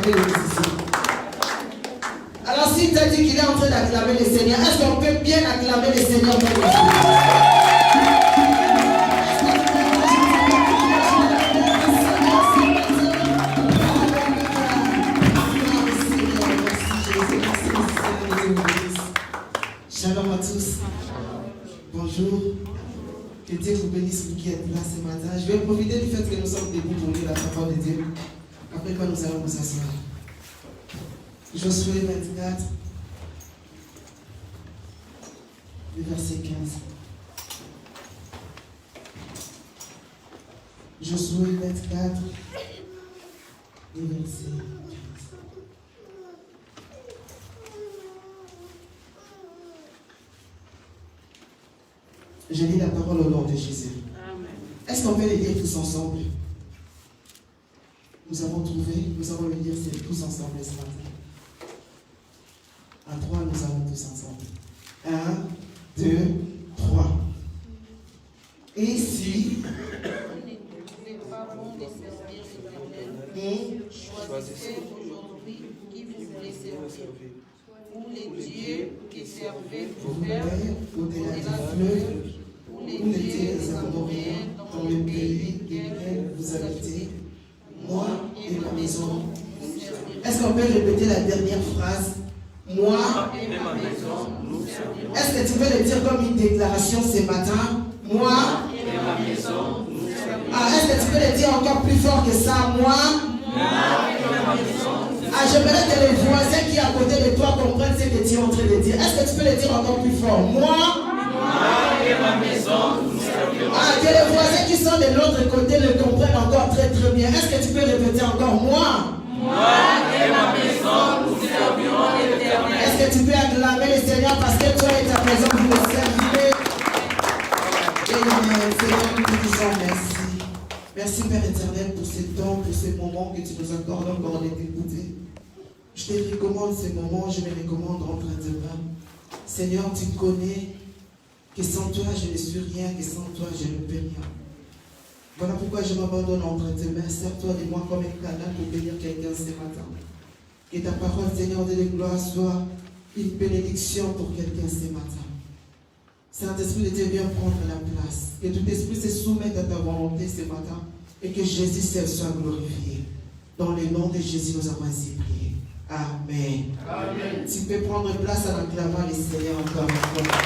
acclamer le musicien. Alors s'il t'a dit qu'il est en train d'acclamer le Seigneur, est-ce qu'on peut bien acclamer le Seigneur pour nous? Shalom à tous. Bonjour. Que Dieu vous bénisse, vous qui êtes là ce matin. Je vais profiter du fait que nous sommes debout pour lire la parole de Dieu. Après quoi, nous allons nous asseoir. Josué 24, le verset 15. Josué 24, le verset 15. Je lis la parole au nom de Jésus. Est-ce qu'on peut les lire tous ensemble? Nous avons trouvé, nous allons le lire tous ensemble ce matin. À 3, nous allons tous ensemble. 1, 2, 3. Et si les parents de servir l'Éternel, choisissez aujourd'hui qui vous voulez servir. Ou les dieux qui servaient vos pères au-delà du fleuve, ou les dieux des Amoréens dans le pays duquel vous habitez, moi et ma maison vous servirons. Est-ce qu'on peut répéter la dernière phrase? Moi et ma maison nous servirons. Est-ce que tu peux le dire comme une déclaration ce matin? Moi Et ma maison nous servirons. Ah, est-ce que tu peux le dire encore plus fort que ça? Moi et ma maison. Ah, j'aimerais que les voisins qui sont à côté de toi comprennent ce que tu es en train de dire. Est-ce que tu peux le dire encore plus fort? Moi Et ma maison nous servirons. Ah, que les voisins qui sont de l'autre côté le comprennent encore très très bien. Est-ce que tu peux répéter encore? Moi Et ma maison nous servirons l'Éternel. Est-ce que tu peux acclamer le Seigneur parce que toi et ta maison vous le servirez? Amen. Seigneur, nous te disons merci. Merci Père éternel pour ce temps, pour ces moments que tu nous accordes encore de t'écouter. Je te recommande ces moments, je me recommande entre tes mains. Seigneur, tu connais que sans toi je ne suis rien, que sans toi je ne peux rien. Voilà pourquoi je m'abandonne entre tes mains. Sers-toi de moi comme un canal pour bénir quelqu'un ce matin. Que ta parole, Seigneur de gloire, soit une bénédiction pour quelqu'un ce matin. Saint-Esprit de Dieu, viens prendre la place. Que tout esprit se soumette à ta volonté ce matin et que Jésus seul soit glorifié. Dans le nom de Jésus, nous avons ainsi prié. Amen. Amen. Tu peux prendre place en acclamant le Seigneur encore une fois.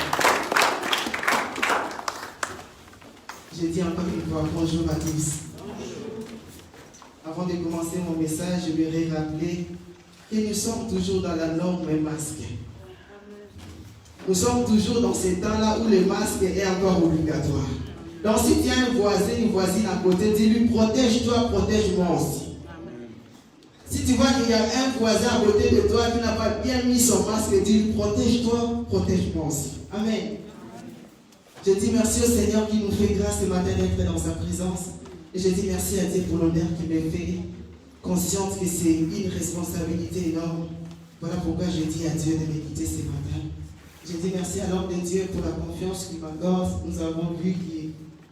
Je dis encore une fois bonjour à tous. Avant de commencer mon message, je voudrais rappeler que nous sommes toujours dans la norme masque. Nous sommes toujours dans ces temps-là où le masque est encore obligatoire. Donc si tu as un voisin, une voisine à côté, dis-lui protège-toi, protège-moi aussi. Si tu vois qu'il y a un voisin à côté de toi qui n'a pas bien mis son masque, dis-lui protège-toi, protège-moi aussi. Amen. Je dis merci au Seigneur qui nous fait grâce ce matin d'être dans sa présence. Et je dis merci à Dieu pour l'honneur qu'il me fait, consciente que c'est une responsabilité énorme. Voilà pourquoi je dis à Dieu de m'écouter ce matin. Je dis merci à l'homme de Dieu pour la confiance qu'il m'accorde. Nous avons vu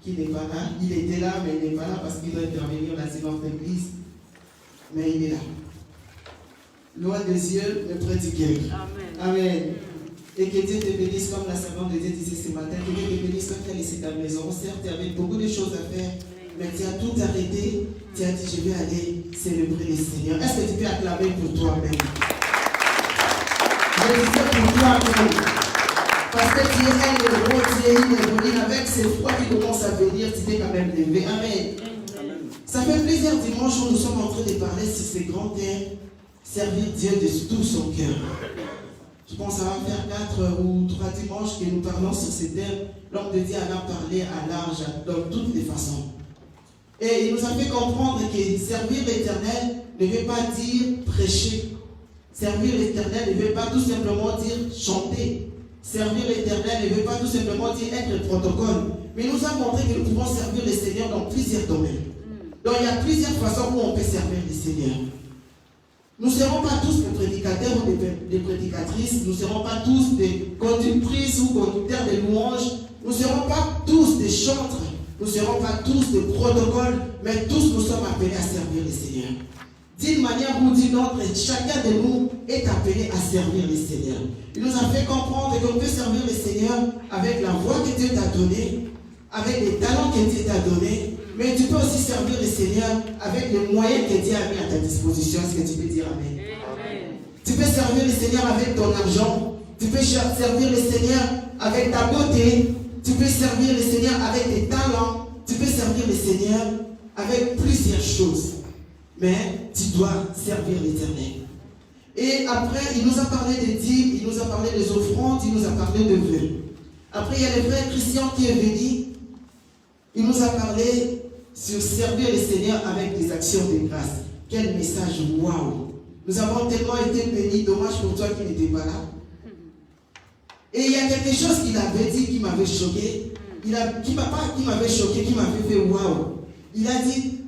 qu'il n'est pas là. Il était là, mais il n'est pas là parce qu'il doit intervenir dans notre église. Mais il est là. Loin des yeux, le prédiquer. Amen. Amen. Et que Dieu te bénisse comme la servante de Dieu disait ce matin. Que Dieu te bénisse comme tu as laissé ta maison. Certes, tu avais beaucoup de choses à faire, mais tu as tout arrêté. Tu as dit, je vais aller célébrer le Seigneur. Est-ce que tu peux acclamer pour toi-même? Je disais pour toi-même. Parce que tu es un héros, tu es une héroïne. Avec ces froids qui commencent à venir, tu t'es quand même levé. Amen. Amen. Ça fait plusieurs dimanches où nous sommes en train de parler sur ces grands thèmes. Servir Dieu de tout son cœur. Je pense que ça va faire 4 ou 3 dimanches que nous parlons sur ces thèmes. L'homme de Dieu en a parlé à large, dans toutes les façons. Et il nous a fait comprendre que servir l'Éternel ne veut pas dire prêcher. Servir l'Éternel ne veut pas tout simplement dire chanter. Servir l'Éternel ne veut pas tout simplement dire être le protocole. Mais il nous a montré que nous pouvons servir le Seigneur dans plusieurs domaines. Donc il y a plusieurs façons où on peut servir le Seigneur. Nous ne serons pas tous des prédicateurs ou des prédicatrices. Nous ne serons pas tous des conductrices ou conducteurs de louanges. Nous ne serons pas tous des chantres. Nous ne serons pas tous des protocoles. Mais tous nous sommes appelés à servir le Seigneur. d'une manière ou d'une autre, chacun de nous est appelé à servir le Seigneur. Il nous a fait comprendre qu'on peut servir le Seigneur avec la voix que Dieu t'a donnée, avec les talents que Dieu t'a donnés, mais tu peux aussi servir le Seigneur avec les moyens que Dieu a mis à ta disposition. Est-ce que tu peux dire Amen? Amen. Tu peux servir le Seigneur avec ton argent, tu peux servir le Seigneur avec ta beauté, tu peux servir le Seigneur avec tes talents, tu peux servir le Seigneur avec plusieurs choses. Mais tu dois servir l'Éternel. Et après, il nous a parlé des dîmes, il nous a parlé des offrandes, il nous a parlé de vœux. Après, il y a le frère Christian qui est venu. Il nous a parlé sur servir le Seigneur avec des actions de grâce. Quel message, waouh! Nous avons tellement été bénis, dommage pour toi qui n'étais pas là. Et il y a quelque chose qu'il avait dit qui m'avait choqué. Qui m'avait choqué, qui m'avait fait waouh. Il a dit,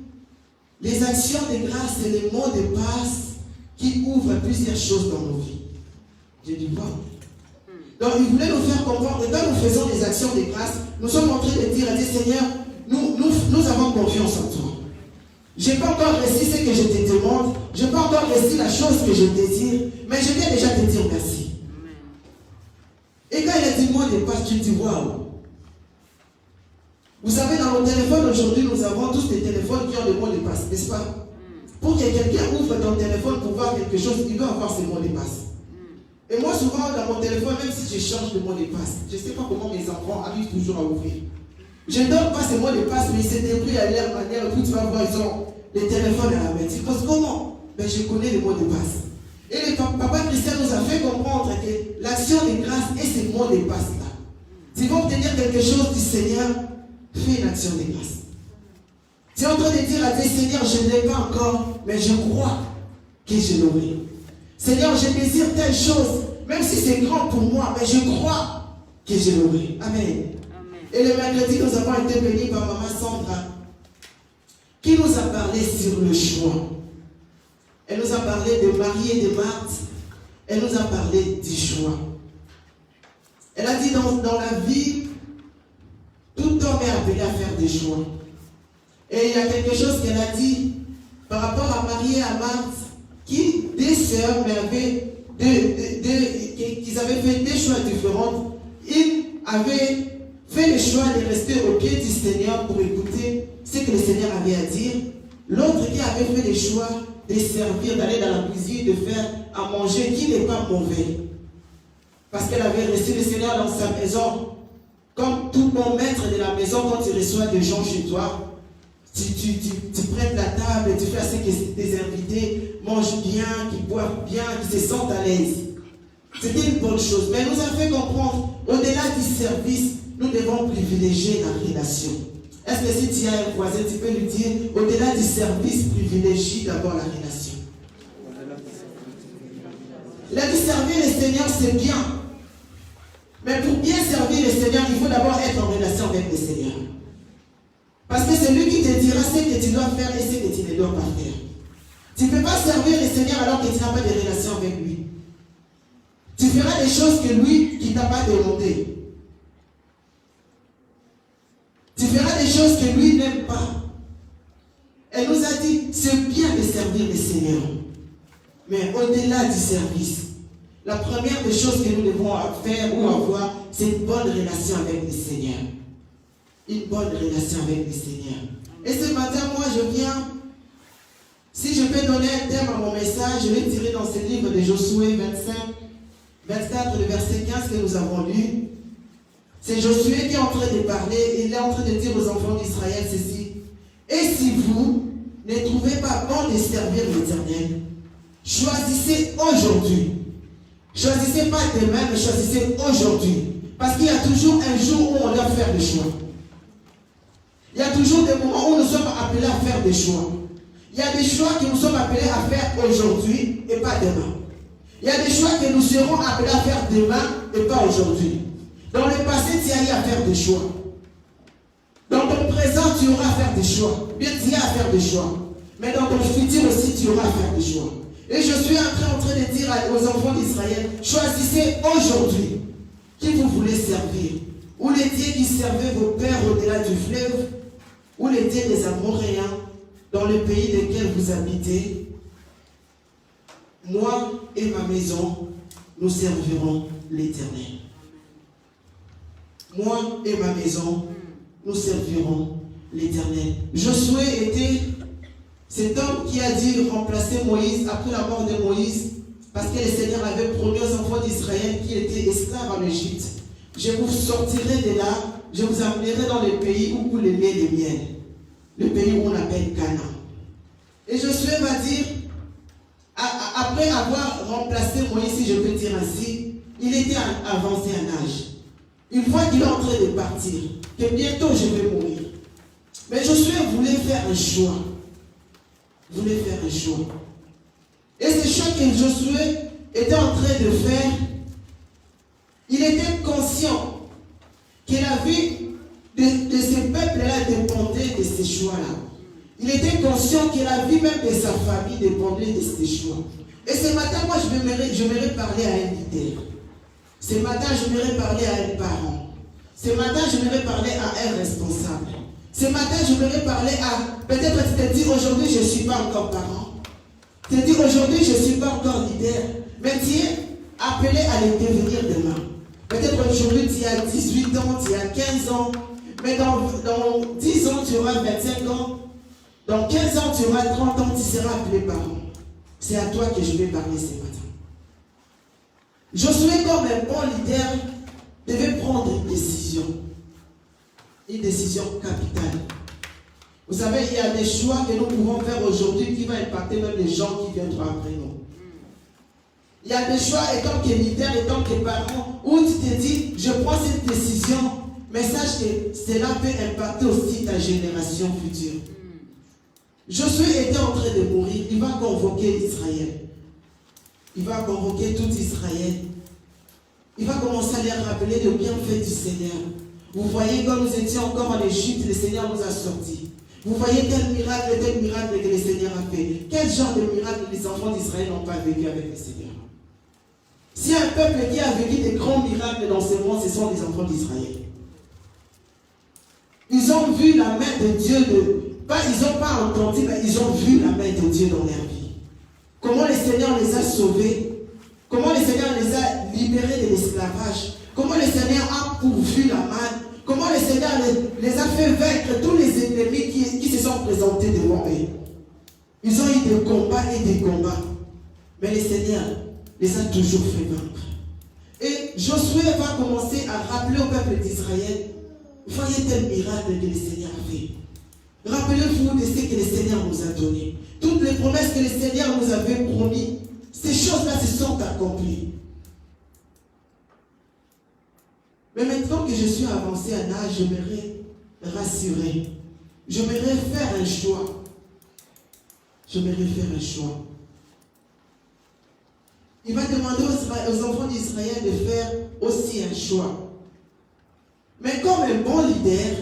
les actions de grâce, c'est les mots de passe qui ouvrent plusieurs choses dans nos vies. J'ai dit waouh. Donc il voulait nous faire comprendre que quand nous faisons des actions de grâce, nous sommes en train de dire à Dieu, Seigneur, nous avons confiance en toi. Je n'ai pas encore réussi ce que je te demande, je n'ai pas encore réussi la chose que je désire, mais je viens déjà te dire merci. Et quand il a dit mot de passe, tu dis waouh. Vous savez, dans nos téléphones aujourd'hui, nous avons tous des téléphones qui ont des mots de passe, n'est-ce pas? Pour que quelqu'un ouvre ton téléphone pour voir quelque chose, il doit avoir ces mots de passe. Et moi, souvent, dans mon téléphone, même si je change de mot de passe, je ne sais pas comment mes enfants arrivent toujours à ouvrir. Je ne donne pas ces mots de passe, mais ils se débrouillent à leur manière. Tout tu vas voir, ils ont les téléphones à la main. Tu poses comment? Ben, je connais les mots de passe. Et le papa Christian nous a fait comprendre que l'action de grâce est ces mots de passe-là. Tu vas obtenir quelque chose du Seigneur, fais une action de grâce. Tu es en train de dire à Dieu, Seigneur, je ne l'ai pas encore, mais je crois que je l'aurai. Seigneur, je désire telle chose, même si c'est grand pour moi, mais je crois que je l'aurai. Amen. Et le mercredi, nous avons été bénis par Maman Sandra, qui nous a parlé sur le choix. Elle nous a parlé de Marie et de Marthe. Elle nous a parlé du choix. Elle a dit dans la vie, tout homme est appelé à faire des choix. Et il y a quelque chose qu'elle a dit par rapport à Marie et à Marthe, qui, des sœurs, mais qu'ils avaient fait des choix différents. Ils avaient fait le choix de rester au pied du Seigneur pour écouter ce que le Seigneur avait à dire. L'autre qui avait fait le choix de servir, d'aller dans la cuisine, de faire à manger, qui n'est pas mauvais. Parce qu'elle avait reçu le Seigneur dans sa maison. Comme tout bon maître de la maison, quand tu reçois des gens chez toi, tu prêtes la table, tu fais à ce que tes invités mangent bien, qu'ils boivent bien, qu'ils se sentent à l'aise. C'était une bonne chose. Mais elle nous a fait comprendre, au-delà du service, nous devons privilégier la relation. Est-ce que si tu as un voisin, tu peux lui dire, au-delà du service, privilégie d'abord la relation. Il a dit servir le Seigneur, c'est bien. Mais pour bien servir le Seigneur, il faut d'abord être en relation avec le Seigneur. Parce que c'est lui qui te dira ce que tu dois faire et ce que tu ne dois pas faire. Tu ne peux pas servir le Seigneur alors que tu n'as pas de relation avec lui. Tu feras des choses que lui qui ne t'a pas demandé. Tu feras des choses que lui n'aime pas. Elle nous a dit, c'est bien de servir le Seigneur. Mais au-delà du service, la première des choses que nous devons faire ou avoir, c'est une bonne relation avec le Seigneur. Une bonne relation avec le Seigneur. Et ce matin, moi, je viens, si je peux donner un thème à mon message, je vais tirer dans ce livre de Josué 24, le verset 15 que nous avons lu. C'est Josué qui est en train de parler, et il est en train de dire aux enfants d'Israël ceci. Et si vous ne trouvez pas bon de servir l'Éternel, choisissez aujourd'hui. Choisissez pas demain, mais choisissez aujourd'hui. Parce qu'il y a toujours un jour où on doit faire des choix. Il y a toujours des moments où nous sommes appelés à faire des choix. Il y a des choix que nous sommes appelés à faire aujourd'hui et pas demain. Il y a des choix que nous serons appelés à faire demain et pas aujourd'hui. Dans le passé, tu as eu à faire des choix. Dans ton présent, tu auras à faire des choix. Bien, tu as à faire des choix. Mais dans ton futur aussi, tu auras à faire des choix. Et je suis en train de dire aux enfants d'Israël, choisissez aujourd'hui qui vous voulez servir. Ou les dieux qui servaient vos pères au-delà du fleuve, ou les dieux des Amoréens dans le pays lequel vous habitez, moi et ma maison, nous servirons l'Éternel. Moi et ma maison, nous servirons l'Éternel. Josué était cet homme qui a dû remplacer Moïse après la mort de Moïse, parce que le Seigneur avait promis aux enfants d'Israël qui étaient esclaves en Égypte. Je vous sortirai de là, je vous amènerai dans le pays où coule le lait et le miel, le pays où on appelle Canaan. Et Josué va dire, après avoir remplacé Moïse, si je peux dire ainsi, il était avancé en âge. Une fois qu'il est en train de partir, que bientôt je vais mourir. Mais Josué voulait faire un choix. Voulait faire un choix. Et ce choix que Josué était en train de faire, il était conscient que la vie de ce peuple-là dépendait de ces choix-là. Il était conscient que la vie même de sa famille dépendait de ces choix. Et ce matin, moi, je m'aimerais parler à un leader. Ce matin, je m'aimerais parler à un parent. Ce matin, je m'aimerais parler à un responsable. Ce matin, je m'aimerais parler à... Peut-être tu te dis, aujourd'hui, je ne suis pas encore parent. Tu te dis, aujourd'hui, je ne suis pas encore leader. Mais tu es appelé à le devenir demain. Peut-être aujourd'hui, tu as 18 ans, tu as 15 ans. Mais dans 10 ans, tu auras 25 ans. Dans 15 ans, tu auras 30 ans, tu seras appelé parent. C'est à toi que je vais parler ce matin. Josué, comme un bon leader, devait prendre une décision. Une décision capitale. Vous savez, il y a des choix que nous pouvons faire aujourd'hui qui vont impacter même les gens qui viendront après nous. Il y a des choix, étant que leader, étant que parent, où tu te dis, je prends cette décision, mais sache que cela peut impacter aussi ta génération future. Josué était en train de mourir, il va convoquer Israël. Il va convoquer tout Israël. Il va commencer à leur rappeler le bienfait du Seigneur. Vous voyez, quand nous étions encore en Égypte, le Seigneur nous a sortis. Vous voyez quel miracle que le Seigneur a fait. Quel genre de miracle les enfants d'Israël n'ont pas vécu avec le Seigneur. Si un peuple qui a vécu des grands miracles dans ce monde, ce sont les enfants d'Israël. Ils ont vu la main de Dieu, ils n'ont pas entendu, mais ils ont vu la main de Dieu dans leur vie. Comment le Seigneur les a sauvés, comment le Seigneur les a libérés de l'esclavage, comment le Seigneur a pourvu la manne, comment le Seigneur les a fait vaincre tous les ennemis qui se sont présentés devant eux. Ils ont eu des combats et des combats, mais le Seigneur les a toujours fait vaincre. Et Josué va commencer à rappeler au peuple d'Israël, voyez tel miracle que le Seigneur a fait. Rappelez-vous de ce que le Seigneur nous a donné. Toutes les promesses que le Seigneur nous avait promis, ces choses-là se sont accomplies. Mais maintenant que je suis avancé en âge, je m'aimerais rassurer. Je m'aimerais faire un choix. Je m'aimerais faire un choix. Il va demander aux enfants d'Israël de faire aussi un choix. Mais comme un bon leader,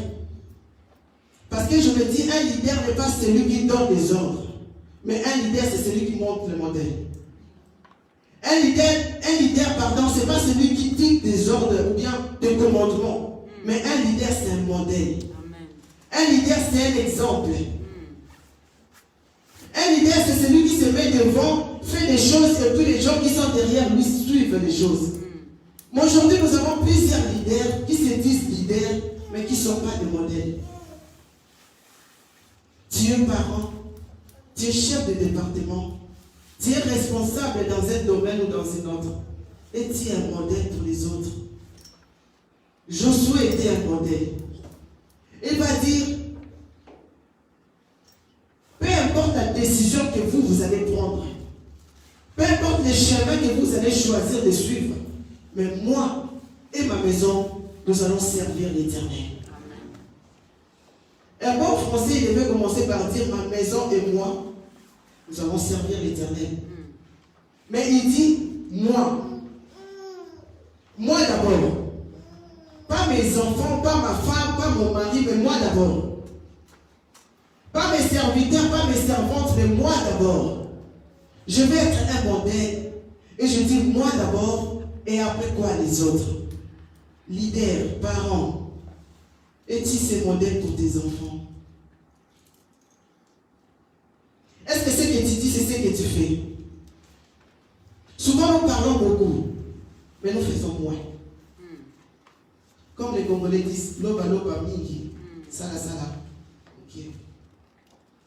parce que je me dis, un leader n'est pas celui qui donne des ordres, mais un leader, c'est celui qui montre le modèle. Un leader, c'est pas celui qui dicte des ordres ou bien des commandements, mais un leader, c'est un modèle. Un leader, c'est un exemple. Un leader, c'est celui qui se met devant, fait des choses, et puis les gens qui sont derrière lui suivent les choses. Mais aujourd'hui, nous avons plusieurs leaders qui se disent leaders, mais qui ne sont pas des modèles. Tu es parent, tu es chef de département, tu es responsable dans un domaine ou dans un autre, et tu es un modèle pour les autres. Josué était un modèle. Il va dire, peu importe la décision que vous allez prendre, peu importe les chemins que vous allez choisir de suivre, mais moi et ma maison, nous allons servir l'Éternel. Un bon français, il devait commencer par dire, ma maison et moi, nous allons servir l'Éternel. Mais il dit, moi. Moi d'abord. Pas mes enfants, pas ma femme, pas mon mari, mais moi d'abord. Pas mes serviteurs, pas mes servantes, mais moi d'abord. Je vais être un modèle. Et je dis moi d'abord, et après quoi les autres. Leader, parents. Es-tu ce modèle pour tes enfants? Est-ce que ce que tu dis, c'est ce que tu fais? Souvent nous parlons beaucoup, mais nous faisons moins. Comme les Congolais disent, loba loba mingi, sala sala. Ok.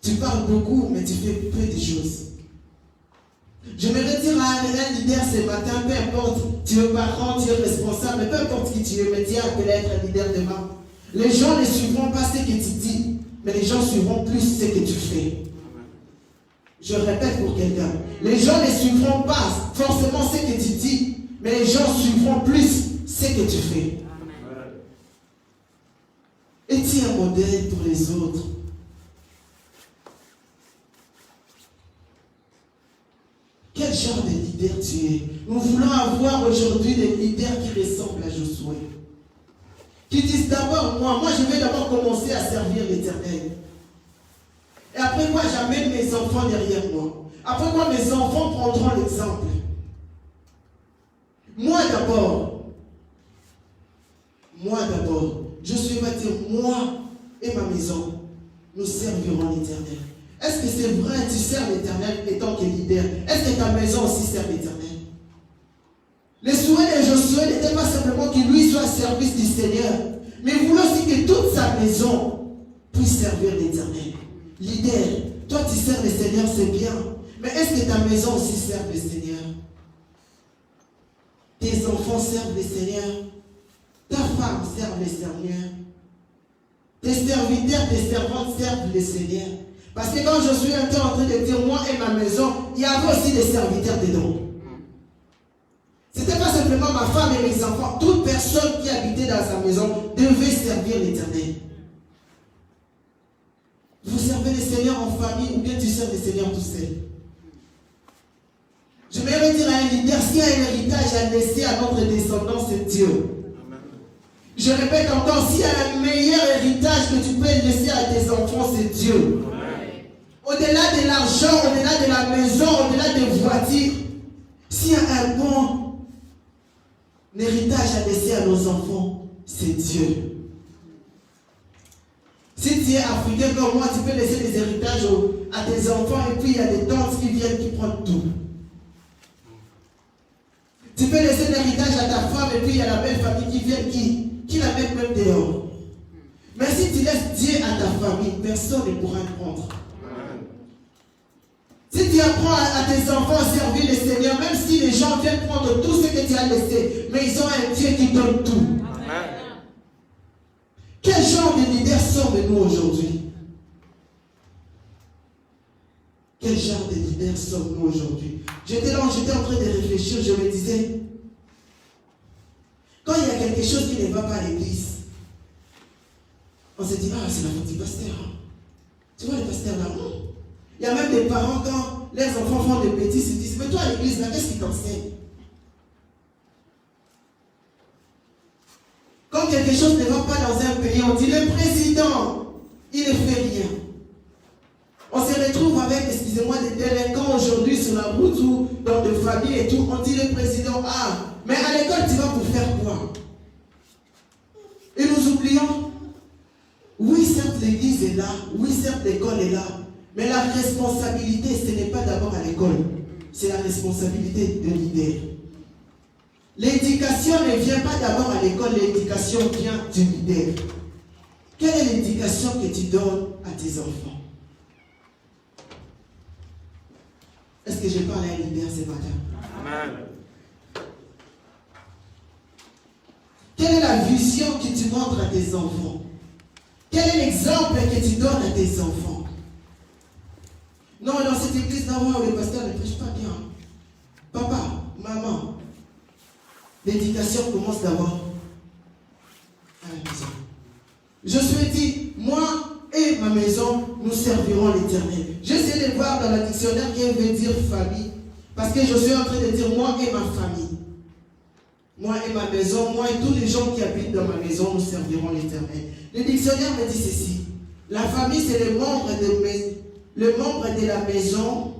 Tu parles beaucoup, mais tu fais peu de choses. Je me retire à un leader ce matin, peu importe, tu es parent, tu es responsable, peu importe qui tu es, mais tu es appelé à être un leader demain. Les gens ne suivront pas ce que tu dis, mais les gens suivront plus ce que tu fais. Je répète pour quelqu'un. Les gens ne suivront pas forcément ce que tu dis, mais les gens suivront plus ce que tu fais. Et tu es un modèle pour les autres. Quel genre de leader tu es? Nous voulons avoir aujourd'hui des leaders qui ressemblent à Josué. Qui disent d'abord, moi je vais d'abord commencer à servir l'Éternel. Et après moi, j'amène mes enfants derrière moi. Après moi, mes enfants prendront l'exemple. Moi d'abord, Josué va dire, moi et ma maison, nous servirons l'Éternel. Est-ce que c'est vrai, tu sers l'Éternel étant que leader? Est-ce que ta maison aussi sert l'Éternel? Le souhait de Josué n'était pas simplement qu'il lui soit au service du Seigneur, mais il voulait aussi que toute sa maison puisse servir l'Éternel. Leader, toi tu sers le Seigneur, c'est bien, mais est-ce que ta maison aussi sert le Seigneur? Tes enfants servent le Seigneur, ta femme sert le Seigneur, tes serviteurs, tes servantes servent le Seigneur. Parce que quand Josué était en train de dire moi et ma maison, il y avait aussi des serviteurs dedans. Ce n'était pas simplement ma femme et mes enfants. Toute personne qui habitait dans sa maison devait servir l'Éternel. Vous servez le Seigneur en famille ou bien tu sers le Seigneur tout seul? Je vais dire à un leader, s'il y a un héritage à laisser à notre descendance, c'est Dieu. Je répète encore, s'il y a un meilleur héritage que tu peux laisser à tes enfants, c'est Dieu. Au-delà de l'argent, au-delà de la maison, au-delà des voitures, s'il y a un bon héritage à laisser à nos enfants, c'est Dieu. Si tu es africain comme moi, tu peux laisser des héritages à tes enfants et puis il y a des tantes qui viennent qui prennent tout. Tu peux laisser l'héritage à ta femme et puis il y a la belle famille qui vient qui la met même dehors. Mais si tu laisses Dieu à ta famille, personne ne pourra le prendre. Si tu apprends à tes enfants à servir le Seigneur, même si les gens viennent prendre tout ce que tu as laissé, mais ils ont un Dieu qui donne tout. Amen. Quel genre de leader sommes-nous aujourd'hui? Quel genre de leader sommes-nous aujourd'hui? J'étais en train de réfléchir, je me disais, quand il y a quelque chose qui ne va pas à l'église, on se dit, ah, c'est la faute du pasteur. Tu vois le pasteur là? Il y a même des parents, quand les enfants font des bêtises, ils disent, mais toi à l'église, là, qu'est-ce qu'ils t'enseignent? Quand quelque chose ne va pas dans un pays, on dit, le président, il ne fait rien. On se retrouve avec, excusez-moi, des délinquants aujourd'hui sur la route ou dans des familles et tout. On dit, le président, ah, mais à l'école, tu vas pour faire quoi? Et nous oublions, oui, certes, l'église est là, oui, certes, l'école est là. Mais la responsabilité, ce n'est pas d'abord à l'école. C'est la responsabilité de leader. L'éducation ne vient pas d'abord à l'école, l'éducation vient du leader. Quelle est l'éducation que tu donnes à tes enfants? Est-ce que je parle à un leader ce matin? Amen. Quelle est la vision que tu montres à tes enfants? Quel est l'exemple que tu donnes à tes enfants? Non, dans cette église d'avant, le pasteur ne prêche pas bien. Papa, maman, l'éducation commence d'abord à la maison. Josué dit, moi et ma maison, nous servirons l'Éternel. J'essaie de voir dans le dictionnaire qui veut dire famille. Parce que je suis en train de dire moi et ma famille. Moi et ma maison, moi et tous les gens qui habitent dans ma maison, nous servirons l'Éternel. Le dictionnaire me dit ceci. La famille, c'est le membre de la maison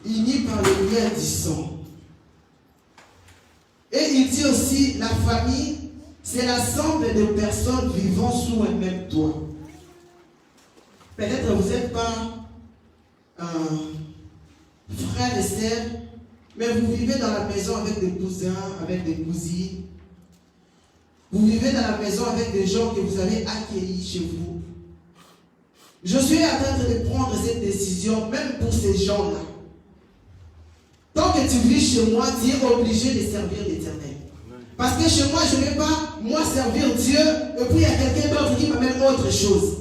unis par le lien du sang. Et il dit aussi, la famille, c'est l'ensemble de personnes vivant sous un même toit. Peut-être vous n'êtes pas frère et sœur Mais vous vivez dans la maison avec des cousins, avec des cousines. Vous vivez dans la maison avec des gens que vous avez accueillis chez vous. Je suis en train de prendre cette décision, même pour ces gens-là. Tant que tu vis chez moi, tu es obligé de servir l'Éternel. Parce que chez moi, je ne vais pas, moi, servir Dieu, et puis il y a quelqu'un d'autre qui m'amène autre chose.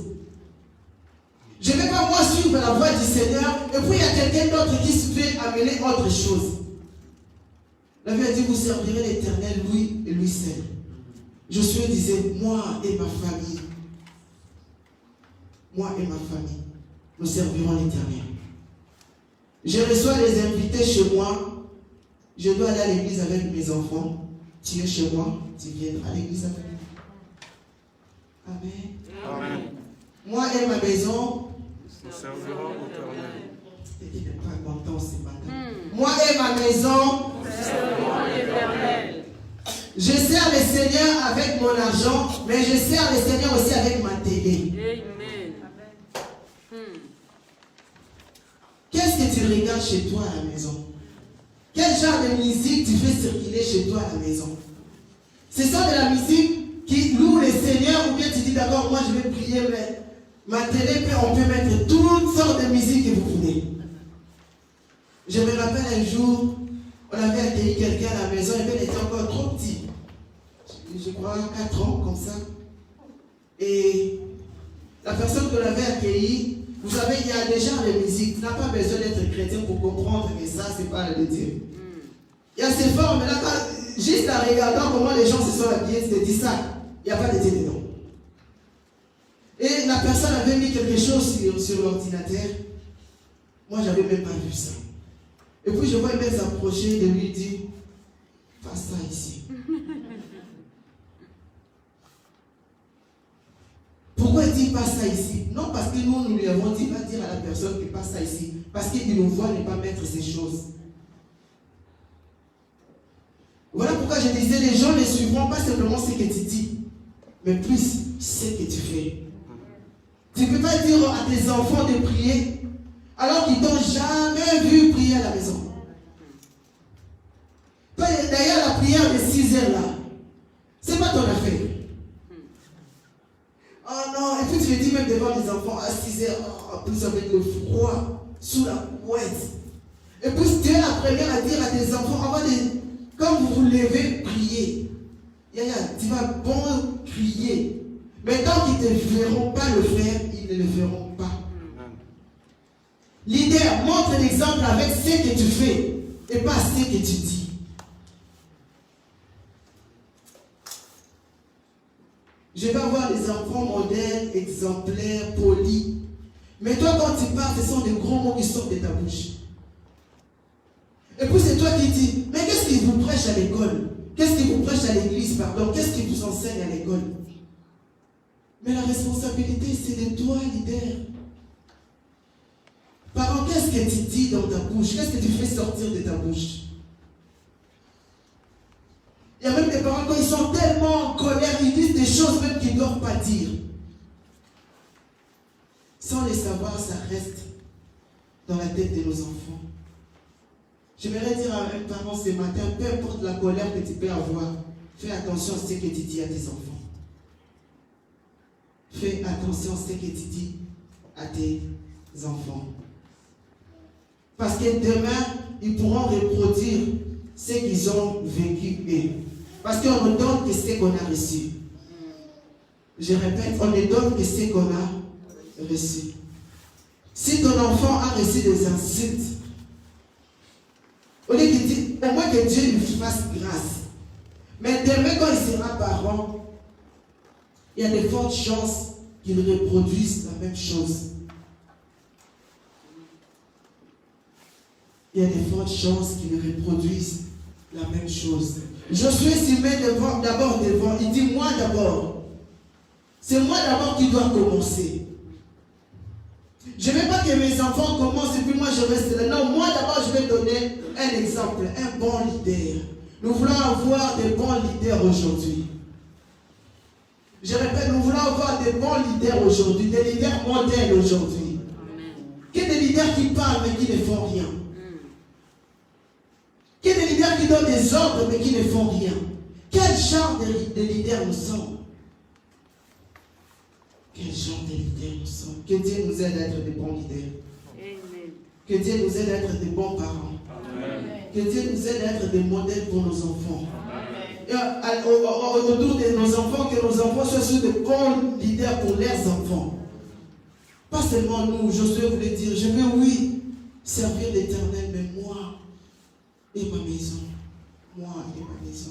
Je ne vais pas, moi, suivre la voie du Seigneur, et puis il y a quelqu'un d'autre qui se fait amener autre chose. La Bible a dit, vous servirez l'Éternel, lui et lui seul. Josué disait, moi et ma famille, nous servirons l'Éternel. Je reçois les invités chez moi, je dois aller à l'église avec mes enfants. Tu es chez moi, tu viendras à l'église avec moi. Amen. Amen. Moi et ma maison, Nous servirons l'Éternel. il n'est pas content ce matin. Moi et ma maison, Nous servirons l'Éternel. je sers le Seigneur avec mon argent, mais je sers le Seigneur aussi avec ma télé. Amen. Qu'est-ce que tu regardes chez toi à la maison? Quel genre de musique tu fais circuler chez toi à la maison? C'est ça de la musique qui loue le Seigneur, ou bien tu dis d'accord, moi je vais prier, mais ma télé, on peut mettre toutes sortes de musique que vous voulez. Je me rappelle un jour, on avait accueilli quelqu'un à la maison, et elle était encore trop petit. Je crois 4 ans, comme ça. Et la personne que l'avait accueillie, vous savez, il y a des genres de musique. Tu n'as pas besoin d'être chrétien pour comprendre que ça, c'est pas de Dieu. Il y a ces formes, là, juste en regardant comment les gens se sont habillés, tu te dis ça. Il n'y a pas de Dieu dedans. Et la personne avait mis quelque chose sur l'ordinateur. Moi, j'avais même pas vu ça. Et puis, je vois même s'approcher de lui et dire, passe ça ici. Pourquoi il dit pas ça ici? Non, parce que nous lui avons dit, pas dire à la personne qui passe ça ici. Parce qu'il nous voit ne pas mettre ces choses. Voilà pourquoi je disais, les gens ne suivront pas simplement ce que tu dis, mais plus ce que tu fais. Tu ne peux pas dire à tes enfants de prier, alors qu'ils t'ont jamais vu prier à la maison. D'ailleurs, la prière de 6 heures là, c'est pas ton affaire. Oh non, et puis tu le dis même devant les enfants à 6 heures, en plus avec le froid, sous la couette. Et puis tu es la première à dire à tes enfants, quand vous vous levez, priez. Yaya, tu vas bon crier. Mais tant qu'ils ne te verront pas le faire, ils ne le feront pas. Leader, montre l'exemple avec ce que tu fais et pas ce que tu dis. Je vais avoir des enfants modernes, exemplaires, polis. Mais toi, quand tu parles, ce sont des gros mots qui sortent de ta bouche. Et puis c'est toi qui dis, mais qu'est-ce qu'il vous prêche à l'école? Qu'est-ce qu'il vous prêche à l'église, pardon? Qu'est-ce qu'il vous enseigne à l'école? Mais la responsabilité, c'est de toi, leader. Parent, qu'est-ce que tu dis dans ta bouche? Qu'est-ce que tu fais sortir de ta bouche? Il y a même des parents, quand ils sont tellement en colère, ils disent des choses même qu'ils ne doivent pas dire. Sans les savoir, ça reste dans la tête de nos enfants. J'aimerais dire à un parent ce matin, peu importe la colère que tu peux avoir, fais attention à ce que tu dis à tes enfants. Fais attention à ce que tu dis à tes enfants. Parce que demain, ils pourront reproduire ce qu'ils ont vécu eux. Parce qu'on ne donne que ce qu'on a reçu. Je répète, on ne donne que ce qu'on a reçu. Si ton enfant a reçu des insultes, au lieu de dire, au moins que Dieu lui fasse grâce. Mais demain, quand il sera parent, il y a de fortes chances qu'il reproduise la même chose. Il y a de fortes chances qu'il reproduise la même chose. Josué s'y met d'abord devant. Il dit, moi d'abord. C'est moi d'abord qui dois commencer. Je ne veux pas que mes enfants commencent et puis moi je reste là. Non, moi d'abord je vais donner un exemple, un bon leader. Nous voulons avoir des bons leaders aujourd'hui. Je répète, nous voulons avoir des bons leaders aujourd'hui, des leaders modernes aujourd'hui. Que des leaders qui parlent mais qui ne font rien. qui donnent des ordres mais qui ne font rien. Quel genre de leader nous sommes? Quel genre de leader nous sommes? Que Dieu nous aide à être des bons leaders. Amen. Que Dieu nous aide à être des bons parents. Amen. Que Dieu nous aide à être des modèles pour nos enfants. Et autour de nos enfants, que nos enfants soient sur de bons leaders pour leurs enfants. Pas seulement nous. Josué voulait dire, je veux, oui, servir l'Éternel, mais moi et ma maison. Moi et ma maison.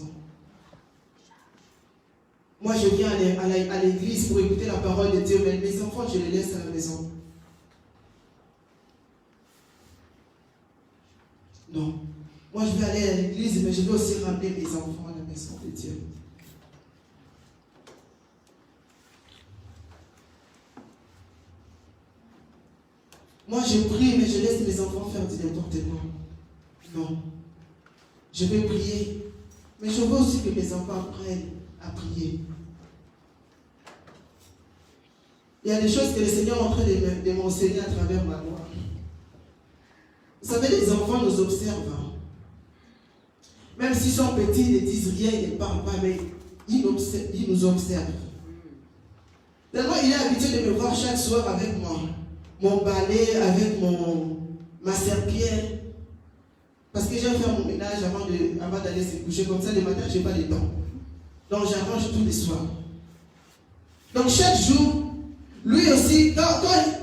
Moi, je viens à l'église pour écouter la parole de Dieu, mais mes enfants, je les laisse à la maison. Non. Moi, je vais aller à l'église, mais je veux aussi ramener mes enfants à la maison de Dieu. Moi, je prie, mais je laisse mes enfants faire du n'importe quoi. Non. Je vais prier, mais je veux aussi que mes enfants apprennent à prier. Il y a des choses que le Seigneur est en train de m'enseigner à travers ma loi. Vous savez, les enfants nous observent. Hein. Même s'ils sont petits, ils ne disent rien, ils ne parlent pas, mais ils nous observent. Tellement il est habitué de me voir chaque soir avec mon balai, avec ma serpillière. Parce que j'aime faire mon ménage avant d'aller se coucher. Comme ça, le matin, je n'ai pas le temps. Donc, j'arrange tous les soirs. Donc, chaque jour, lui aussi,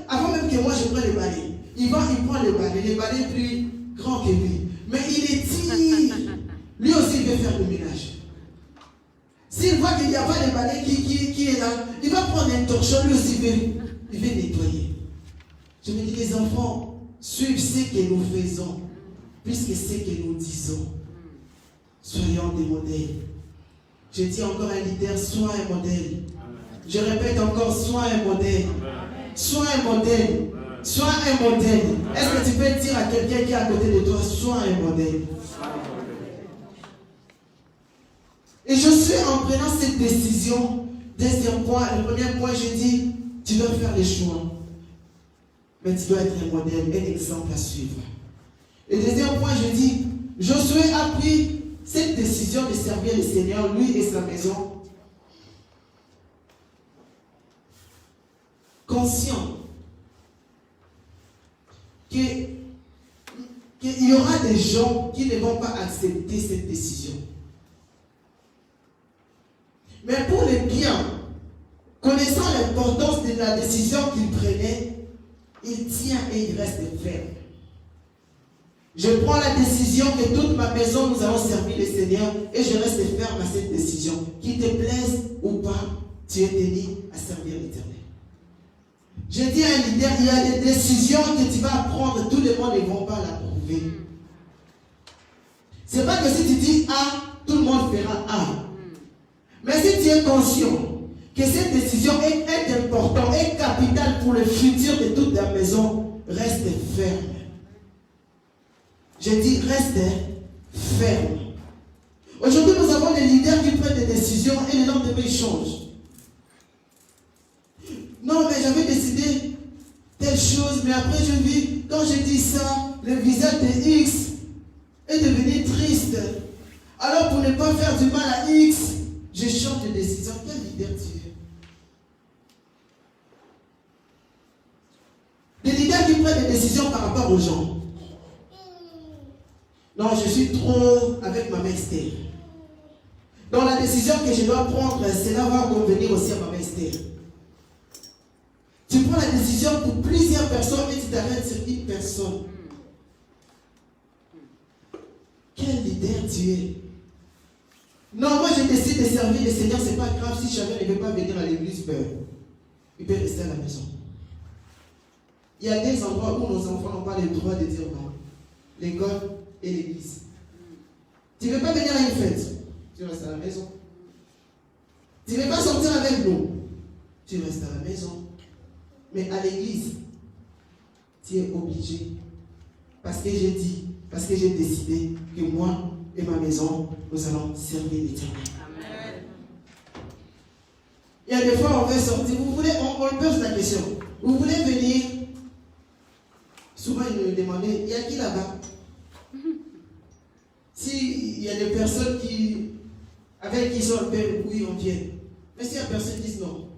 avant même que moi je prenne le balai, il prend le balai est plus grand que lui. Mais il étire. Lui aussi, il veut faire le ménage. S'il voit qu'il n'y a pas de balai qui est là, il va prendre un torchon, lui aussi, il veut nettoyer. Je me dis, les enfants, suivent ce que nous faisons, puisque ce que nous disons. Soyons des modèles. Je dis encore un leader, sois un modèle. Je répète encore, sois un modèle. Sois un modèle. Sois un modèle. Est-ce que tu peux dire à quelqu'un qui est à côté de toi, sois un modèle? Et je suis en prenant cette décision. Deuxième point, le premier point, je dis, tu dois faire les choix. Mais tu dois être un modèle, un exemple à suivre. Et deuxième point, je dis, Josué a pris cette décision de servir le Seigneur, lui et sa maison, conscient qu'il y aura des gens qui ne vont pas accepter cette décision. Mais pour les biens, connaissant l'importance de la décision qu'il prenait, il tient et il reste ferme. Je prends la décision que toute ma maison, nous allons servir le Seigneur et je reste ferme à cette décision. Qu'il te plaise ou pas, tu es tenu à servir l'Éternel. Je dis à un leader, il y a des décisions que tu vas prendre, tout le monde ne va pas l'approuver. C'est pas que si tu dis A, tout le monde fera A. Mais si tu es conscient que cette décision est importante, est capitale pour le futur de toute ta maison, reste ferme. Je dis, reste ferme. Aujourd'hui, nous avons des leaders qui prennent des décisions et le lendemain ils changent. Non, mais j'avais décidé telle chose, mais après je vis, quand je dis ça, le visage de X est devenu triste. Alors pour ne pas faire du mal à X, je change de décision. Quel leader tu es? Des leaders qui prennent des décisions par rapport aux gens. Non, je suis trop avec ma mère Esther. Donc la décision que je dois prendre, cela va convenir aussi à ma mère Esther. Tu prends la décision pour plusieurs personnes et tu t'arrêtes sur une personne. Quel leader tu es? Non, moi je décide de servir le Seigneur, c'est pas grave si jamais il ne veut pas venir à l'église, il peut rester à la maison. Il y a des endroits où nos enfants n'ont pas le droit de dire non. L'école et l'église. Tu ne veux pas venir à une fête, tu restes à la maison. Tu ne veux pas sortir avec nous, tu restes à la maison. Mais à l'église, tu es obligé. Parce que j'ai dit, parce que j'ai décidé que moi et ma maison, nous allons servir l'Éternel. Amen. Il y a des fois, on veut sortir. Vous voulez, on pose la question. Vous voulez venir? Souvent, ils me demandaient, il y a qui là-bas? S'il y a des personnes avec qui ils sont un peu, oui, on vient. Mais s'il y a personne qui dit non.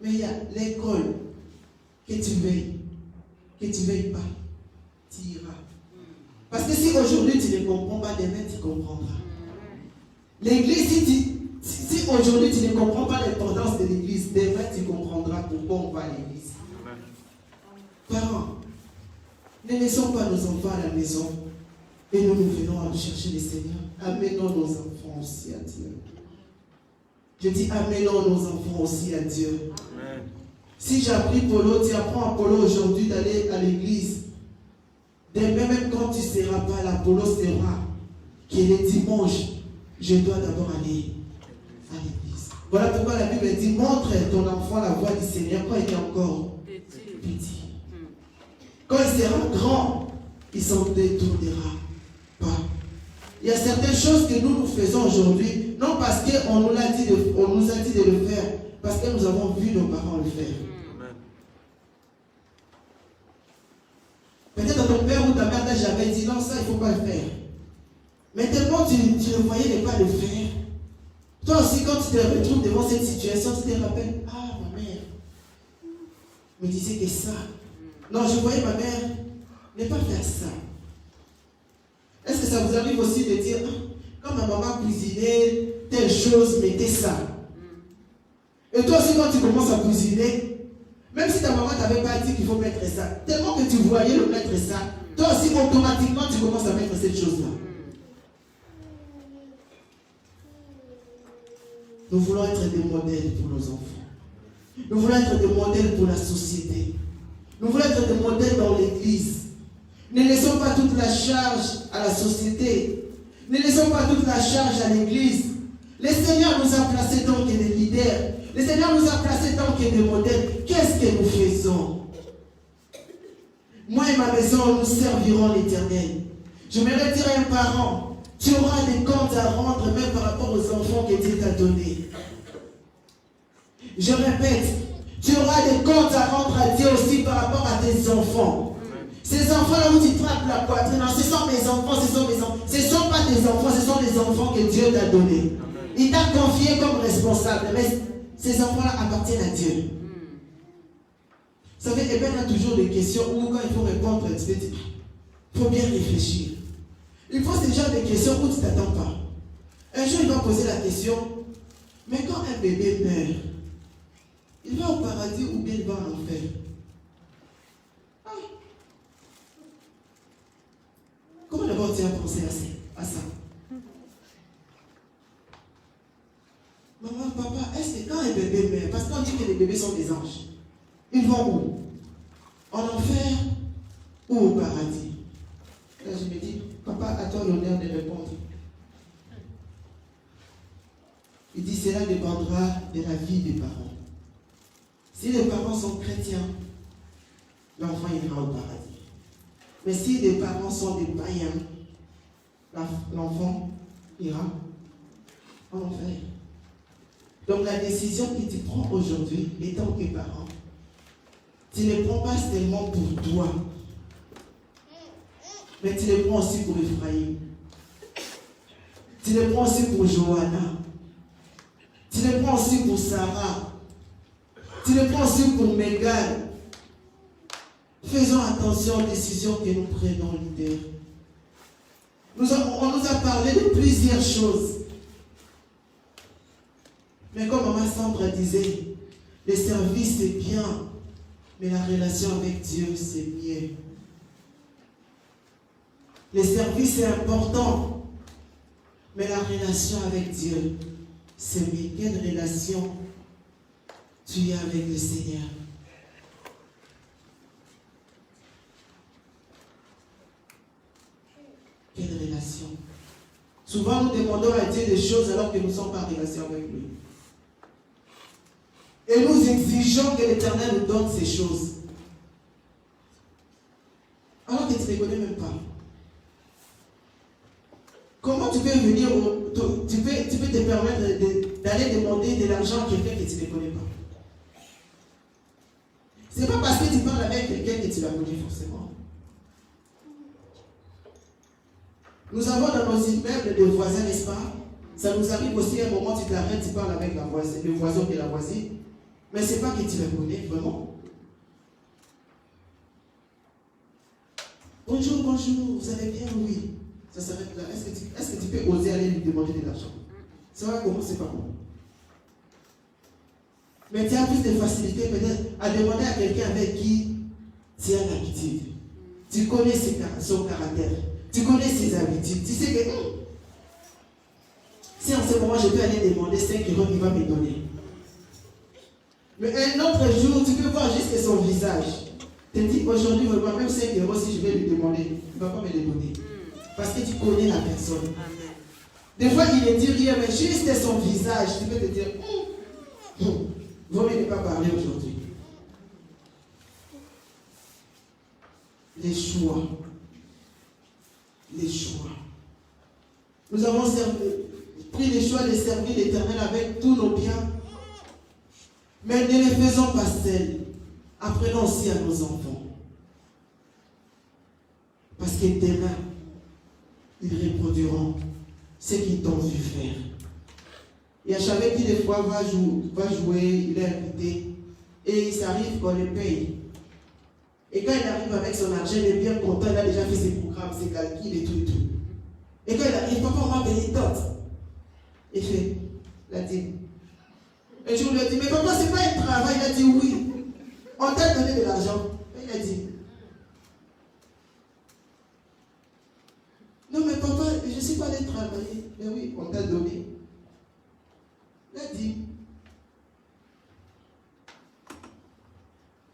Mais il y a l'école, que tu veilles pas, tu iras. Parce que si aujourd'hui tu ne comprends pas, demain tu comprendras. L'église, si aujourd'hui tu ne comprends pas l'importance de l'église, demain tu comprendras pourquoi on va à l'église. Parents, ne laissons pas nos enfants à la maison et nous venons à chercher le Seigneur. Amenons nos enfants aussi à Dieu. Je dis amenons nos enfants aussi à Dieu. Amen. Si j'ai appris Polo, tu apprends à Polo aujourd'hui d'aller à l'église. Demain, même quand tu ne seras pas là, Polo sera que le dimanche, je dois d'abord aller à l'église. Voilà pourquoi la Bible dit montre ton enfant la voie du Seigneur quand il est encore petit. Quand il sera grand, il s'en détournera pas. Il y a certaines choses que nous faisons aujourd'hui, non parce qu'on nous a dit de le faire, parce que nous avons vu nos parents le faire. Peut-être ton père ou ta mère t'a jamais dit non, ça il ne faut pas le faire. Mais tellement tu le voyais ne pas le faire. Toi aussi, quand tu te retrouves devant cette situation, tu te rappelles, ah, ma mère me disait que ça. Non, je voyais ma mère ne pas faire ça. Est-ce que ça vous arrive aussi de dire, quand ma maman cuisinait telle chose, mettez ça. Et toi aussi, quand tu commences à cuisiner, même si ta maman ne t'avait pas dit qu'il faut mettre ça, tellement que tu voyais le mettre ça, toi aussi, automatiquement, tu commences à mettre cette chose-là. Nous voulons être des modèles pour nos enfants. Nous voulons être des modèles pour la société. Nous voulons être des modèles dans l'église. Ne laissons pas toute la charge à la société. Ne laissons pas toute la charge à l'église. Le Seigneur nous a placés tant que des leaders. Le Seigneur nous a placés tant que des modèles. Qu'est-ce que nous faisons? Moi et ma maison, nous servirons l'Éternel. Je me dire à un parent, tu auras des comptes à rendre même par rapport aux enfants que Dieu t'a donnés. Je répète, tu auras des comptes à rendre à Dieu aussi par rapport à tes enfants. Ces enfants-là où tu frappes la poitrine, non, ce sont mes enfants, ce sont mes enfants. Ce ne sont pas tes enfants, ce sont les enfants que Dieu t'a donnés. Il t'a confié comme responsable, mais ces enfants-là appartiennent à Dieu. Vous savez, il y a toujours des questions où quand il faut répondre, il faut bien réfléchir. Il faut ce genre de questions où tu ne t'attends pas. Un jour, il va poser la question, mais quand un bébé meurt, il va au paradis ou bien il va en enfer? Comment d'abord tu as pensé à ça? Maman, papa, est-ce que quand un bébé meurt, parce qu'on dit que les bébés sont des anges, ils vont où? En enfer ou au paradis? Là, je me dis, papa, à toi l'honneur de répondre. Il dit, cela dépendra de la vie des parents. Si les parents sont chrétiens, l'enfant ira au paradis. Mais si les parents sont des païens, l'enfant ira en enfer. Donc la décision que tu prends aujourd'hui, étant que parent, tu ne prends pas seulement pour toi, mais tu le prends aussi pour Ephraïm. Tu le prends aussi pour Johanna. Tu le prends aussi pour Sarah. Tu le prends aussi pour Megan. Faisons attention aux décisions que nous prenons, leader. On nous a parlé de plusieurs choses. Mais comme Maman Sandra disait, le service c'est bien, mais la relation avec Dieu c'est mieux. Le service est important, mais la relation avec Dieu c'est mieux. Quelle relation tu as avec le Seigneur? Quelle relation? Souvent nous demandons à Dieu des choses alors que nous ne sommes pas en relation avec lui. Et nous exigeons que l'Éternel nous donne ces choses. Alors que tu ne les connais même pas. Comment tu peux venir, tu peux te permettre d'aller demander de l'argent à quelqu'un que tu ne connais pas? Ce n'est pas parce que tu parles avec quelqu'un que tu la connais forcément. Nous avons dans nos immeubles des voisins, n'est-ce pas? Ça nous arrive aussi à un moment, tu t'arrêtes, tu parles avec le voisin et la voisine. Mais ce n'est pas que tu le connais vraiment. Bonjour, bonjour, vous allez bien? Oui. Ça s'arrête là. Est-ce que tu peux oser aller lui demander de l'argent? Ça va commencer par moi. Mais tu as plus de facilité peut-être à demander à quelqu'un avec qui tu as l'habitude. Tu connais son caractère. Tu connais ses habitudes. Tu sais que si en ce moment je peux aller demander 5 €, il va me donner. Mais un autre jour, tu peux voir juste son visage. Tu te dis aujourd'hui, vraiment, même 5 € si je vais lui demander, il ne va pas me les donner. Parce que tu connais la personne. Des fois, il ne dit rien, mais juste son visage, tu peux te dire, vaut mieux ne pas parler aujourd'hui. Les choix. Les choix. Nous avons pris le choix de servir l'Éternel avec tous nos biens. Mais ne les faisons pas seuls. Apprenons aussi à nos enfants. Parce que demain, ils reproduiront ce qu'ils t'ont vu faire. Et à chaque qui des fois va jouer, il est invité. Et il s'arrive qu'on le paye. Et quand il arrive avec son argent, il est bien content, il a déjà fait ses programmes, ses calculs et tout et tout. Et quand il arrive, papa, on m'a payé tant. Il fait la dîme. Et je lui ai dit, mais papa, c'est pas un travail. Il a dit oui. On t'a donné de l'argent. Il a dit, non, mais papa, je ne suis pas allé travailler. Mais oui, on t'a donné. Il a dit,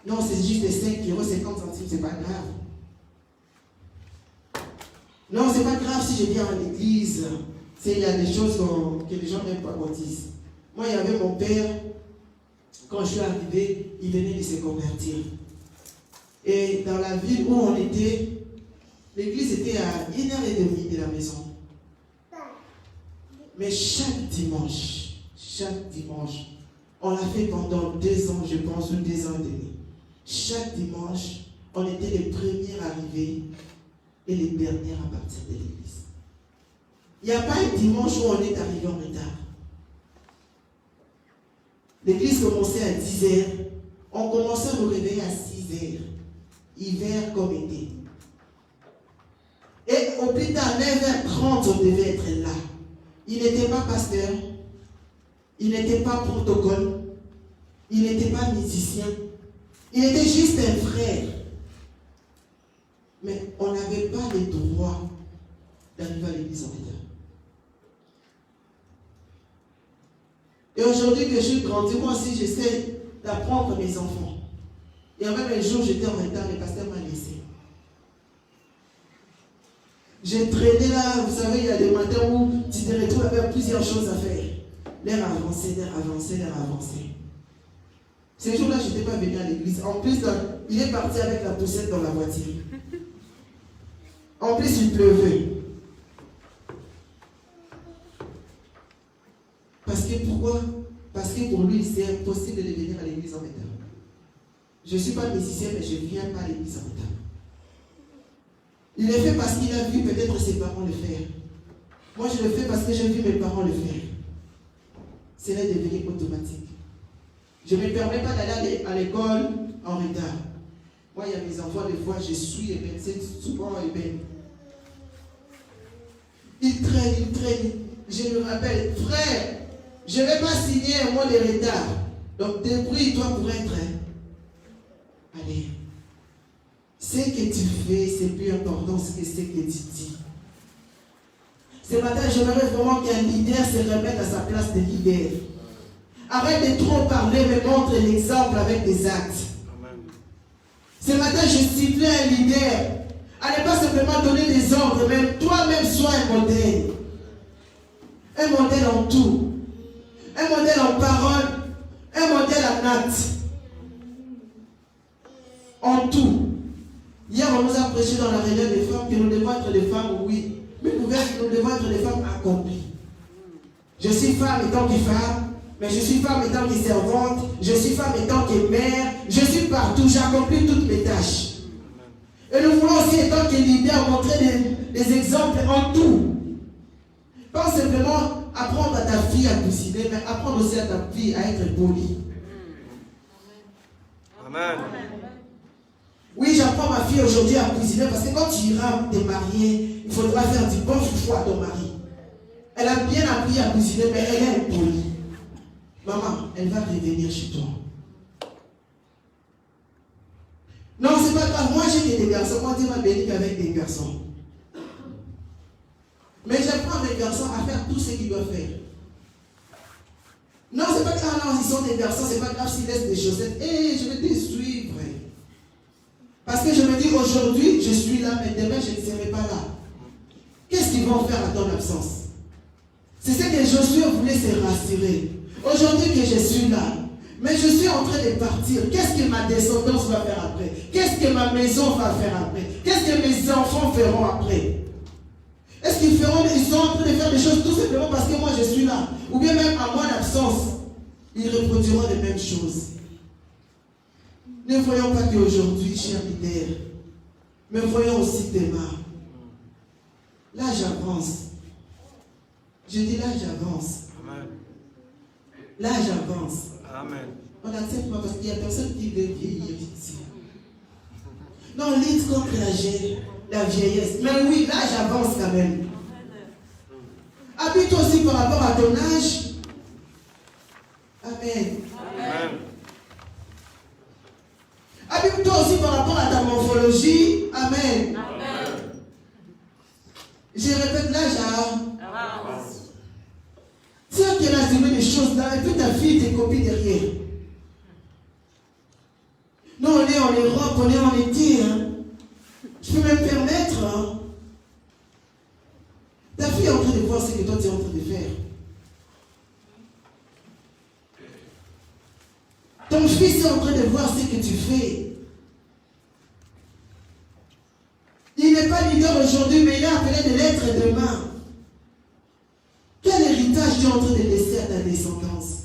non, c'est juste 5 €, 50 centimes, c'est pas grave. Non, c'est pas grave si je viens à l'église. Il y a des choses que les gens n'aiment pas qu'on dise. Moi, il y avait mon père, quand je suis arrivé, il venait de se convertir. Et dans la ville où on était, l'église était à 1h30 de la maison. Mais chaque dimanche, on l'a fait pendant 2 ans, je pense, ou 2 ans et demi. Chaque dimanche, on était les premiers arrivés et les derniers à partir de l'église. Il n'y a pas un dimanche où on est arrivé en retard. L'église commençait à 10h. On commençait à nous réveiller à 6h. Hiver comme été. Et au plus tard, 9h30, on devait être là. Il n'était pas pasteur. Il n'était pas protocole. Il n'était pas musicien. Il était juste un frère. Mais on n'avait pas le droit d'arriver à l'église en retard. Et aujourd'hui que je suis grandi, moi aussi j'essaie d'apprendre mes enfants. Il y a même un jour j'étais en retard, le pasteur m'a laissé. J'ai traîné là, vous savez, il y a des matins où tu te retrouves avec plusieurs choses à faire. L'air avancé. Ces jours-là, je n'étais pas venu à l'église. En plus, il est parti avec la poussette dans la voiture. En plus, il pleuvait. Parce que pourquoi? Parce que pour lui, c'est impossible de venir à l'église en retard. Je ne suis pas musicien, mais je ne viens pas à l'église en retard. Il le fait parce qu'il a vu peut-être ses parents le faire. Moi, je le fais parce que j'ai vu mes parents le faire. C'est là devenu automatique. Je ne me permets pas d'aller à l'école en retard. Moi, il y a mes enfants, des fois, je suis ébène. C'est souvent ébène. Ils traînent. Je me rappelle, frère, je ne vais pas signer un mois de retard. Donc, débrouille-toi pour être. Allez. Ce que tu fais, c'est plus important que ce que tu dis. Ce matin, j'aimerais vraiment qu'un leader se remette à sa place de leader. Arrête de trop parler, mais montre l'exemple avec des actes. Amen. Ce matin, je ciblais un leader à ne pas simplement donner des ordres, mais toi-même sois un modèle. Un modèle en tout. Un modèle en parole. Un modèle en acte. En tout. Hier, on nous a prêché dans la réunion des femmes que nous devons être des femmes, oui. Mais nous devons être des femmes accomplies. Je suis femme étant que femme, mais je suis femme étant que servante, je suis femme étant que mère, je suis partout, j'accomplis toutes mes tâches. Et nous voulons aussi, étant que leader, montrer des exemples en tout. Pas simplement apprendre à ta fille à cuisiner, mais apprendre aussi à ta fille à être polie. Amen. Oui, j'apprends ma fille aujourd'hui à cuisiner parce que quand tu iras te marier, il faudra faire du bon foufou à ton mari. Elle a bien appris à cuisiner, mais elle est impolie. Maman, elle va revenir chez toi. Non, c'est pas grave. Moi, j'ai des garçons. Moi, Dieu m'a béni avec des garçons. Mais j'apprends mes garçons à faire tout ce qu'ils doivent faire. Non, c'est pas grave. Non, ils sont des garçons. C'est pas grave s'ils laissent des chaussettes. Et je vais te suivre. Parce que je me dis, aujourd'hui, je suis là, mais demain, je ne serai pas là. Qu'est-ce qu'ils vont faire à ton absence? C'est ce que Josué voulait se rassurer. Aujourd'hui que je suis là, mais je suis en train de partir. Qu'est-ce que ma descendance va faire après? Qu'est-ce que ma maison va faire après? Qu'est-ce que mes enfants feront après? Est-ce qu'ils sont en train de faire des choses tout simplement parce que moi je suis là? Ou bien même à mon absence, ils reproduiront les mêmes choses? Ne voyons pas qu'aujourd'hui, cher leader, mais voyons aussi Théma. Là, j'avance. Je dis là, j'avance. Amen. Là, j'avance. Amen. On n'accepte pas parce qu'il n'y a personne qui veut vieillir ici. Non, on lutte contre la vieillesse. Mais oui, là, j'avance quand même. Habite aussi par rapport à ton âge. Amen. Amen. Habite-toi aussi par rapport à ta morphologie. Amen. Amen. Je répète, là, j'avance. Tiens qu'elle a suivi des choses là, et puis ta fille te copie derrière. Nous, on est en Europe, on est en été. Hein. Je peux me permettre. Hein. Ta fille est en train de voir ce que toi tu es en train de faire. Ton fils est en train de voir ce que tu fais. Il n'est pas leader aujourd'hui, mais il est appelé de l'être demain. Quel héritage tu es en train de laisser à ta descendance?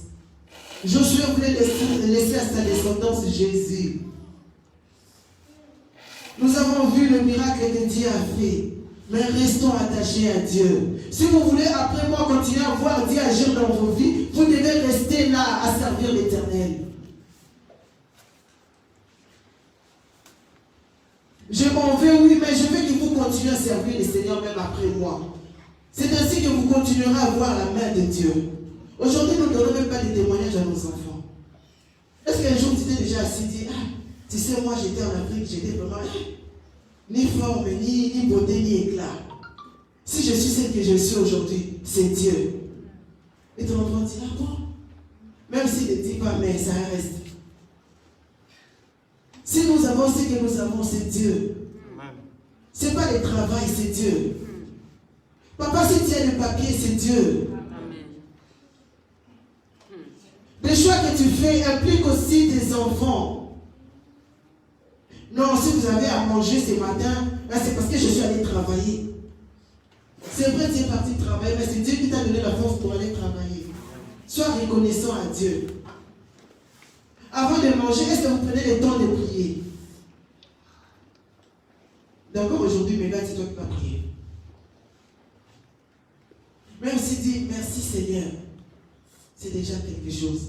Josué voulait laisser à sa descendance Jésus. Nous avons vu le miracle que Dieu a fait. Mais restons attachés à Dieu. Si vous voulez, après moi, continuer à voir Dieu agir dans vos vies, vous devez rester là à servir l'Éternel. Je m'en vais, oui, mais je veux que vous continuiez à servir le Seigneur même après moi. C'est ainsi que vous continuerez à voir la main de Dieu. Aujourd'hui, nous ne donnons même pas de témoignages à nos enfants. Est-ce qu'un jour tu t'es déjà assis et dit, ah, tu sais, moi j'étais en Afrique, j'étais vraiment ni forme, ni beauté, ni éclat. Si je suis celle que je suis aujourd'hui, c'est Dieu. Et ton enfant dit, ah bon? Même s'il ne dit pas, mais ça reste. Si nous avons ce que nous avons, c'est Dieu. Ce n'est pas le travail, c'est Dieu. Papa, si tu as le papier, c'est Dieu. Les choix que tu fais impliquent aussi tes enfants. Non, si vous avez à manger ce matin, c'est parce que je suis allé travailler. C'est vrai que tu es parti travailler, mais c'est Dieu qui t'a donné la force pour aller travailler. Sois reconnaissant à Dieu. Avant de manger, est-ce que vous prenez le temps de prier? D'accord, aujourd'hui, mais là, c'est toi qui vas prier. Même si dit merci Seigneur, c'est déjà quelque chose.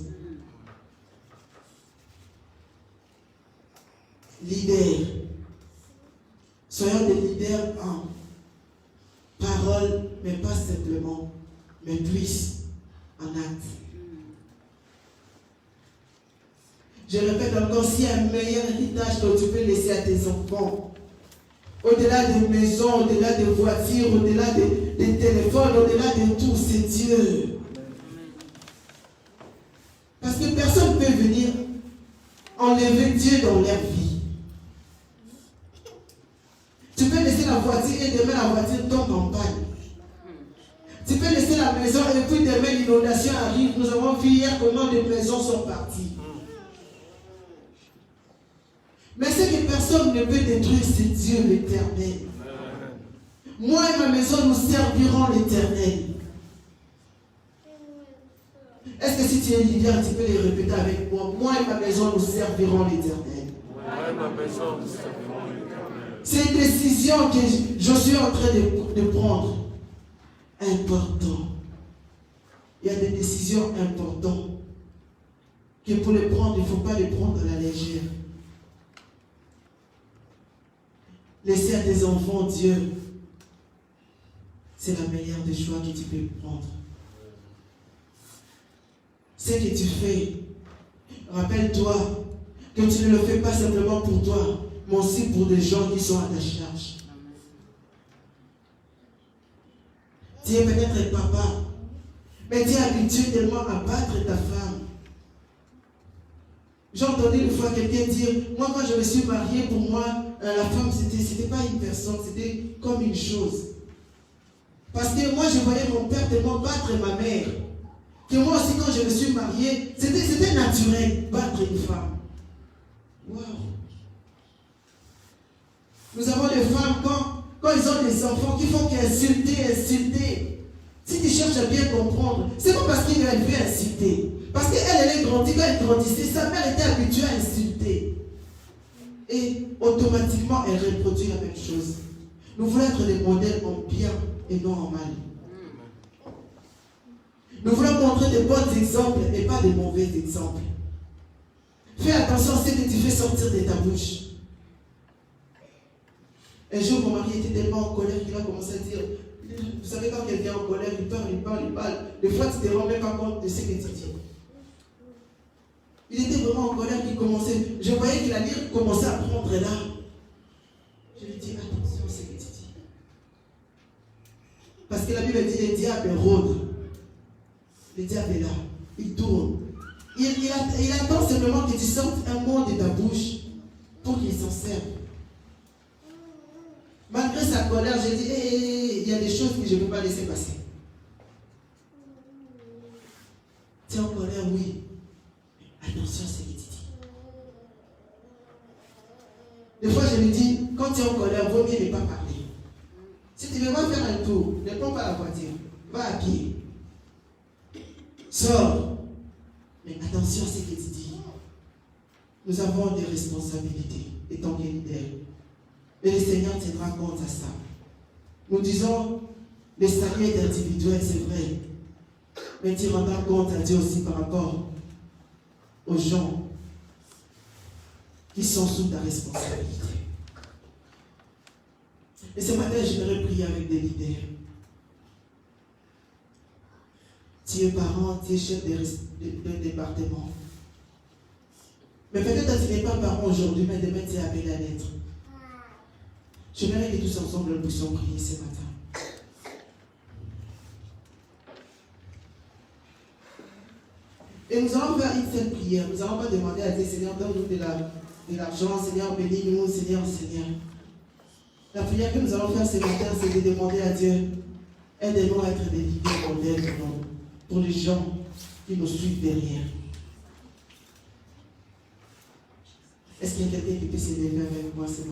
Leader. Soyons des leaders en parole, mais pas simplement, mais plus en acte. Je répète encore, s'il y a un meilleur héritage que tu peux laisser à tes enfants, au-delà des maisons, au-delà des voitures, au-delà des téléphones, au-delà de tout, c'est Dieu. Parce que personne ne peut venir enlever Dieu dans leur vie. Tu peux laisser la voiture et demain la voiture tombe en panne. Tu peux laisser la maison et puis demain l'inondation arrive. Nous avons vu hier comment des maisons sont parties. Mais ce que personne ne peut détruire, c'est Dieu l'Éternel. Moi et ma maison, nous servirons l'Éternel. Est-ce que si tu es leader, tu peux les répéter avec moi? Moi et ma maison, nous servirons l'Éternel. Moi et ma maison, nous servirons l'Éternel. C'est une décision que je suis en train de prendre. Important. Il y a des décisions importantes que pour les prendre, il ne faut pas les prendre à la légère. Laisser à tes enfants Dieu, c'est la meilleure des choix que tu peux prendre. Ce que tu fais, rappelle-toi que tu ne le fais pas simplement pour toi, mais aussi pour des gens qui sont à ta charge. Tu es peut-être papa, mais tu es habitué tellement à battre ta femme. J'ai entendu une fois quelqu'un dire, moi quand je me suis marié, pour moi, la femme, c'était pas une personne, c'était comme une chose. Parce que moi, je voyais mon père tellement battre ma mère, que moi aussi, quand je me suis marié, c'était naturel, battre une femme. Waouh! Nous avons des femmes, quand ils ont des enfants, qui font qu'insulter. Si tu cherches à bien comprendre, c'est pas parce qu'elle veut insulter. Parce qu'elle est grandie, quand elle grandissait, sa mère était habituée à insulter. Et automatiquement, elle reproduit la même chose. Nous voulons être des modèles en bien et non en mal. Nous voulons montrer de bons exemples et pas de mauvais exemples. Fais attention à ce que tu fais sortir de ta bouche. Un jour, mon mari était tellement en colère qu'il a commencé à dire, vous savez, quand quelqu'un est en colère, il parle. Des fois, tu ne te rends même pas compte de ce que tu dis. Il était vraiment en colère qu'il commençait. Je voyais qu'il allait commencer à prendre là. Je lui dis, attention à ce que tu dis. Parce que la Bible dit, le diable rôde. Le diable est là. Il tourne. Il attend simplement que tu sortes un mot de ta bouche pour qu'il s'en serve. Malgré sa colère, j'ai dit, il y a des choses que je ne peux pas laisser passer. Tu es en colère, oui. Attention à ce que tu dis. Des fois, je lui dis, quand tu es en colère, vaut mieux ne pas parler. Si tu veux pas faire un tour, ne prends pas la voiture. Va à pied. Sors. Mais attention à ce que tu dis. Nous avons des responsabilités, étant que leader. Et le Seigneur tiendra compte à ça. Nous disons, le salut est individuel, c'est vrai. Mais tu rendras compte à Dieu aussi par rapport aux gens qui sont sous ta responsabilité. Et ce matin, j'aimerais prier avec des leaders. Tu es parent, tu es chef d'un département. Mais peut-être que tu n'es pas parent aujourd'hui, mais demain tu es appelé à l'être. J'aimerais que tous ensemble nous puissions prier ce matin. Et nous allons faire une seule prière. Nous n'allons pas demander à Dieu, Seigneur, donne-nous de l'argent, Seigneur, bénis-nous, Seigneur. La prière que nous allons faire ce matin, c'est de demander à Dieu, aide-nous à être des leaders modèles pour les gens qui nous suivent derrière. Est-ce qu'il y a quelqu'un qui peut se lever avec moi ce matin?